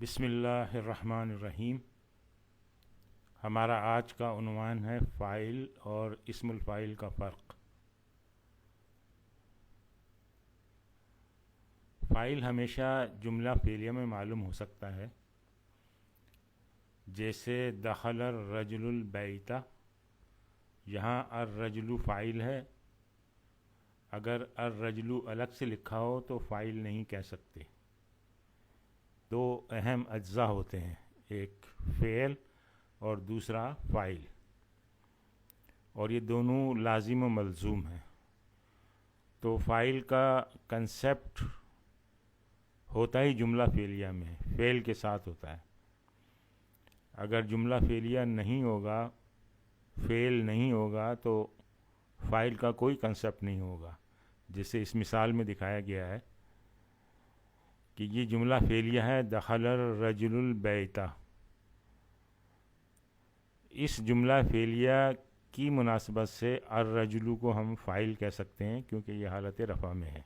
بسم اللہ الرحمن الرحیم۔ ہمارا آج کا عنوان ہے فاعل اور اسم الفاعل کا فرق۔ فاعل ہمیشہ جملہ فعلیہ میں معلوم ہو سکتا ہے، جیسے دخل الرجل البیت، یہاں الرجل فاعل ہے۔ اگر الرجل الگ سے لکھا ہو تو فاعل نہیں کہہ سکتے۔ دو اہم اجزاء ہوتے ہیں، ایک فعل اور دوسرا فاعل، اور یہ دونوں لازم و ملزوم ہیں۔ تو فاعل کا کنسیپٹ ہوتا ہی جملہ فعلیہ میں فعل کے ساتھ ہوتا ہے۔ اگر جملہ فعلیہ نہیں ہوگا، فعل نہیں ہوگا، تو فاعل کا کوئی کنسیپٹ نہیں ہوگا، جیسے اس مثال میں دکھایا گیا ہے کہ یہ جملہ فعلیہ ہے، دخل الرجل البیت۔ اس جملہ فعلیہ کی مناسبت سے الرجل کو ہم فاعل کہہ سکتے ہیں، کیونکہ یہ حالت رفع میں ہے۔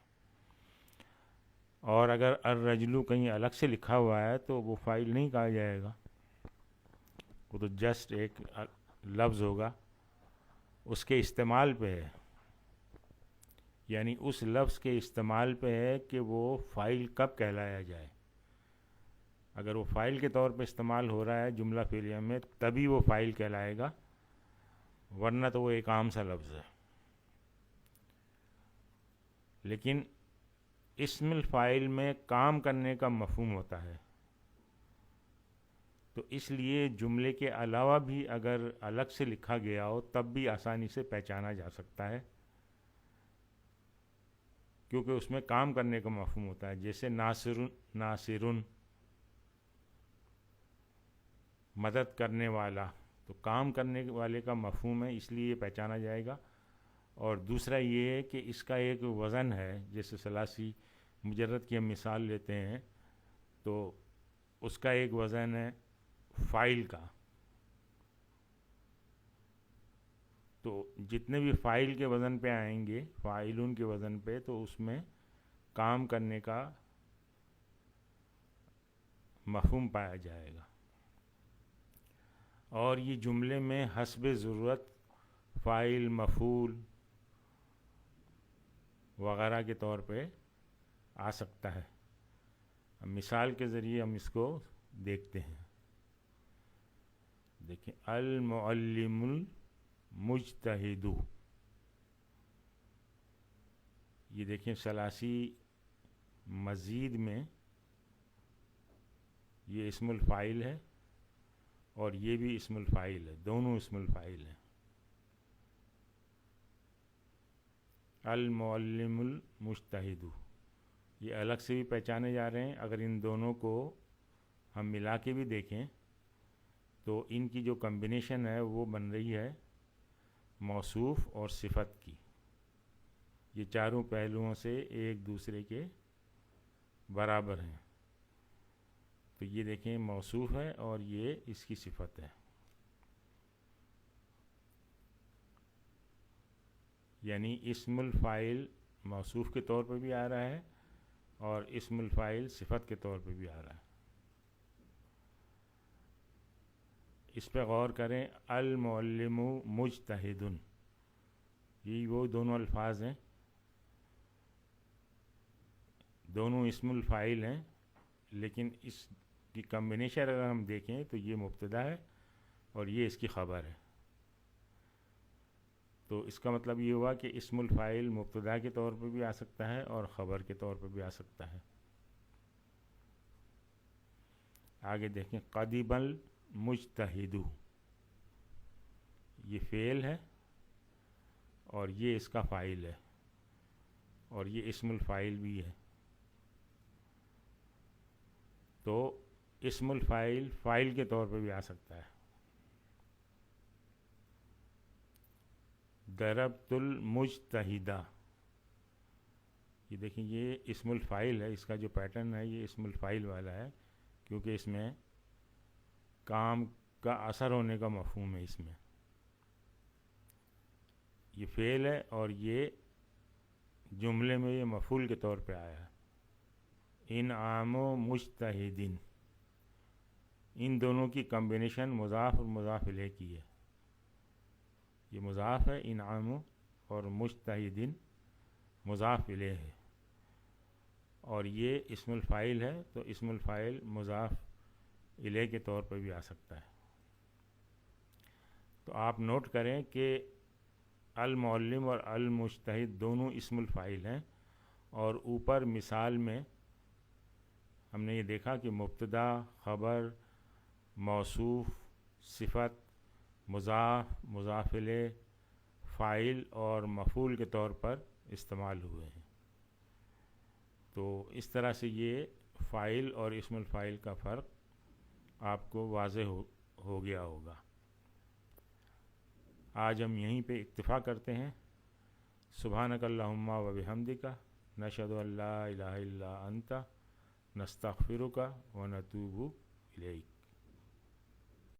اور اگر الرجل کہیں الگ سے لکھا ہوا ہے تو وہ فاعل نہیں کہا جائے گا، وہ تو جسٹ ایک لفظ ہوگا، اس کے استعمال پہ ہے، یعنی اس لفظ کے استعمال پہ ہے کہ وہ فاعل کب کہلایا جائے۔ اگر وہ فاعل کے طور پہ استعمال ہو رہا ہے جملہ فعلیہ میں تبھی وہ فاعل کہلائے گا، ورنہ تو وہ ایک عام سا لفظ ہے۔ لیکن اسم الفاعل میں کام کرنے کا مفہوم ہوتا ہے، تو اس لیے جملے کے علاوہ بھی اگر الگ سے لکھا گیا ہو تب بھی آسانی سے پہچانا جا سکتا ہے، کیونکہ اس میں کام کرنے کا مفہوم ہوتا ہے، جیسے ناصر، ناصرن، مدد کرنے والا، تو کام کرنے والے کا مفہوم ہے، اس لیے یہ پہچانا جائے گا۔ اور دوسرا یہ ہے کہ اس کا ایک وزن ہے، جیسے ثلاثی مجرد کی ہم مثال لیتے ہیں تو اس کا ایک وزن ہے فاعل کا۔ تو جتنے بھی فاعل کے وزن پہ آئیں گے، فاعلون کے وزن پہ، تو اس میں کام کرنے کا مفہوم پایا جائے گا۔ اور یہ جملے میں حسب ضرورت فاعل، مفعول وغیرہ کے طور پہ آ سکتا ہے۔ مثال کے ذریعے ہم اس کو دیکھتے ہیں۔ دیکھیں، المعلم المجتہد، یہ دیکھیں ثلاثی مزید میں یہ اسم الفاعل ہے اور یہ بھی اسم الفاعل ہے، دونوں اسم الفاعل ہیں۔ المعلم المجتہد، یہ الگ سے بھی پہچانے جا رہے ہیں۔ اگر ان دونوں کو ہم ملا کے بھی دیکھیں تو ان کی جو کمبینیشن ہے وہ بن رہی ہے موصوف اور صفت کی۔ یہ چاروں پہلوؤں سے ایک دوسرے کے برابر ہیں۔ تو یہ دیکھیں موصوف ہے اور یہ اس کی صفت ہے، یعنی اسم الفاعل موصوف کے طور پہ بھی آ رہا ہے اور اسم الفاعل صفت کے طور پہ بھی آ رہا ہے۔ اس پہ غور کریں، المعلم مجتہد، یہ وہ دونوں الفاظ ہیں، دونوں اسم الفاعل ہیں، لیکن اس کی کمبینیشن اگر ہم دیکھیں تو یہ مبتدا ہے اور یہ اس کی خبر ہے۔ تو اس کا مطلب یہ ہوا کہ اسم الفاعل مبتدا کے طور پہ بھی آ سکتا ہے اور خبر کے طور پہ بھی آ سکتا ہے۔ آگے دیکھیں، قدم المجتہد، یہ فعل ہے اور یہ اس کا فاعل ہے اور یہ اسم الفاعل بھی ہے۔ تو اسم الفاعل فاعل کے طور پہ بھی آ سکتا ہے۔ ضربت المجتہد، یہ دیکھیں یہ اسم الفاعل ہے، اس کا جو پیٹرن ہے یہ اسم الفاعل والا ہے، کیونکہ اس میں کام کا اثر ہونے کا مفہوم ہے۔ اس میں یہ فعل ہے اور یہ جملے میں یہ مفعول کے طور پہ آیا ہے، انعام مجتہدین۔ ان دونوں کی کمبینیشن مضاف اور مضاف الیہ کی ہے. یہ مضاف ہے انعام اور مجتہدین مضاف الیہ ہے، اور یہ اسم الفاعل ہے تو اسم الفاعل مضاف الیہ کے طور پر بھی آ سکتا ہے. تو آپ نوٹ کریں کہ المعلم اور المجتہد دونوں اسم الفاعل ہیں، اور اوپر مثال میں ہم نے یہ دیکھا کہ مبتدا، خبر، موصوف، صفت، مضاف، مضاف الیہ، فاعل اور مفعول کے طور پر استعمال ہوئے ہیں. تو اس طرح سے یہ فاعل اور اسم الفاعل کا فرق آپ کو واضح ہو گیا ہوگا. آج ہم یہیں پہ اکتفا کرتے ہیں. سبحانک اللہم و بحمدک نشہد ان لا الہ الا انت نستغفرک و نتوب الیک.